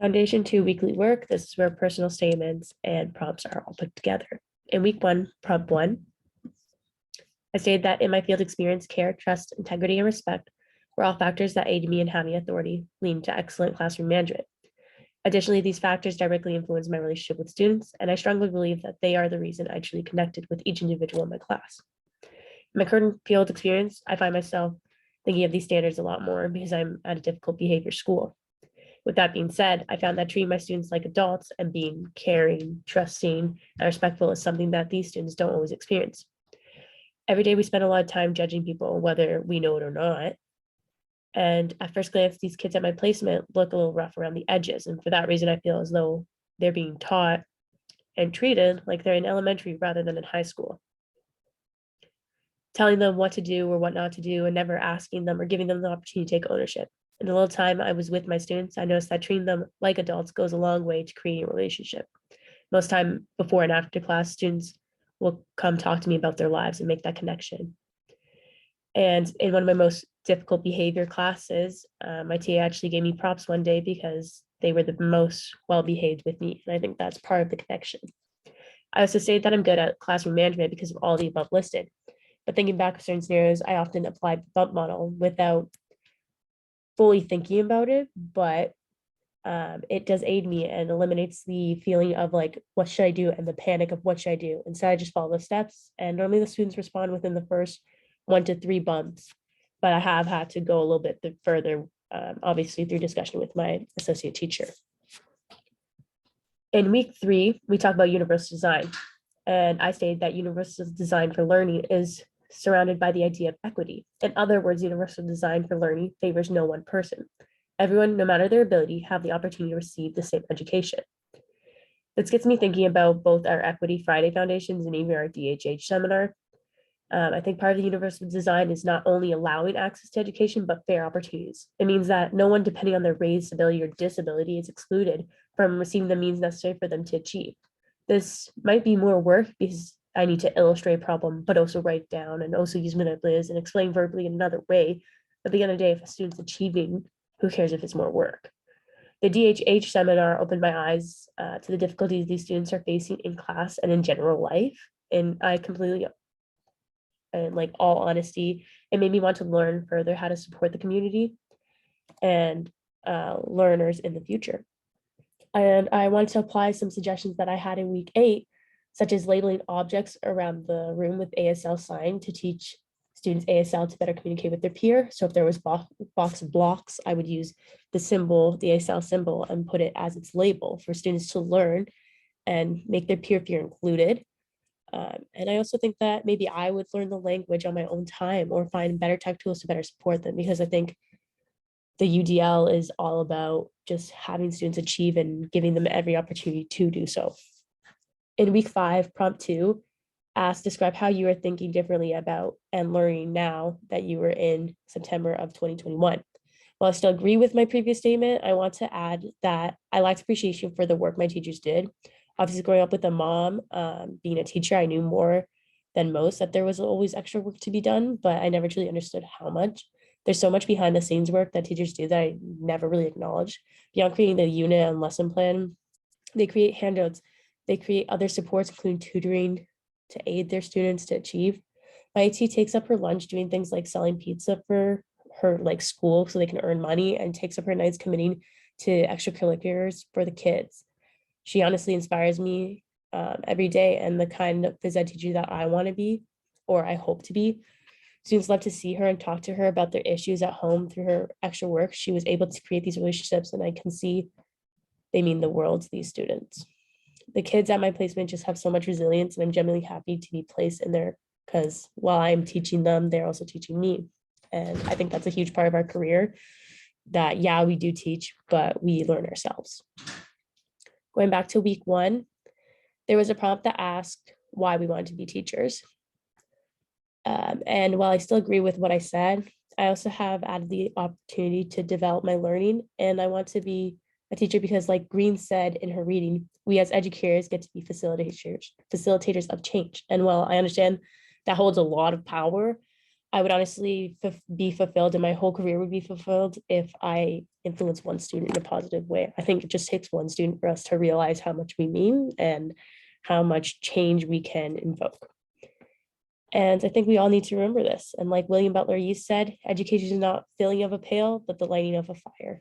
Foundation 2 weekly work. This is where personal statements and prompts are all put together. In week 1, prompt 1, I stated that in my field experience, care, trust, integrity, and respect were all factors that aid me in having authority, leading to excellent classroom management. Additionally, these factors directly influence my relationship with students, and I strongly believe that they are the reason I truly connected with each individual in my class. In my current field experience, I find myself thinking of these standards a lot more because I'm at a difficult behavior school. With that being said, I found that treating my students like adults and being caring, trusting, and respectful is something that these students don't always experience. Every day we spend a lot of time judging people, whether we know it or not. And at first glance, these kids at my placement look a little rough around the edges. And for that reason, I feel as though they're being taught and treated like they're in elementary rather than in high school. Telling them what to do or what not to do and never asking them or giving them the opportunity to take ownership. In the little time I was with my students, I noticed that treating them like adults goes a long way to creating a relationship. Most time before and after class, students will come talk to me about their lives and make that connection. And in one of my most difficult behavior classes, my TA actually gave me props one day because they were the most well-behaved with me. And I think that's part of the connection. I also stated that I'm good at classroom management because of all the above listed. But thinking back to certain scenarios, I often applied the bump model without fully thinking about it, but it does aid me and eliminates the feeling of like, what should I do? And the panic of what should I do? Instead, I just follow the steps. And normally the students respond within the first 1 to 3 bumps, but I have had to go a little bit further, obviously through discussion with my associate teacher. In week 3, we talk about universal design. And I stated that universal design for learning is surrounded by the idea of equity. In other words, universal design for learning favors no one person. Everyone, no matter their ability, have the opportunity to receive the same education. This gets me thinking about both our Equity Friday Foundations and even our DHH seminar. I think part of the universal design is not only allowing access to education, but fair opportunities. It means that no one, depending on their race, ability, or disability, is excluded from receiving the means necessary for them to achieve. This might be more work because I need to illustrate a problem, but also write down and also use manipulatives and explain verbally in another way. At the end of the day, if a student's achieving, who cares if it's more work? The DHH seminar opened my eyes to the difficulties these students are facing in class and in general life. And I completely, and like all honesty, it made me want to learn further how to support the community and learners in the future. And I wanted to apply some suggestions that I had in week 8, such as labeling objects around the room with ASL sign to teach students ASL to better communicate with their peer. So if there was box of blocks, I would use the symbol, the ASL symbol, and put it as its label for students to learn and make their peer feel included. And I also think that maybe I would learn the language on my own time or find better tech tools to better support them, because I think the UDL is all about just having students achieve and giving them every opportunity to do so. In week 5, prompt 2, describe how you are thinking differently about and learning now that you were in September of 2021. While I still agree with my previous statement, I want to add that I lacked appreciation for the work my teachers did. Obviously, growing up with a mom, being a teacher, I knew more than most that there was always extra work to be done, but I never truly understood how much. There's so much behind the scenes work that teachers do that I never really acknowledge. Beyond creating the unit and lesson plan, they create handouts, they create other supports, including tutoring to aid their students to achieve. My IT takes up her lunch doing things like selling pizza for her like school so they can earn money, and takes up her nights committing to extracurriculars for the kids. She honestly inspires me every day, and the kind of phys ed teacher that I want to be, or I hope to be. Students love to see her and talk to her about their issues at home through her extra work. She was able to create these relationships, and I can see they mean the world to these students. The kids at my placement just have so much resilience, and I'm genuinely happy to be placed in there because while I'm teaching them, they're also teaching me. And I think that's a huge part of our career, that yeah, we do teach, but we learn ourselves. Going back to week 1, there was a prompt that asked why we wanted to be teachers. And while I still agree with what I said, I also have added the opportunity to develop my learning. And I want to be a teacher because, like Green said in her reading, we as educators get to be facilitators of change. And while I understand that holds a lot of power, I would honestly be fulfilled, and my whole career would be fulfilled if I influence one student in a positive way. I think it just takes one student for us to realize how much we mean and how much change we can invoke. And I think we all need to remember this. And like William Butler Yeats said, education is not filling of a pail, but the lighting of a fire.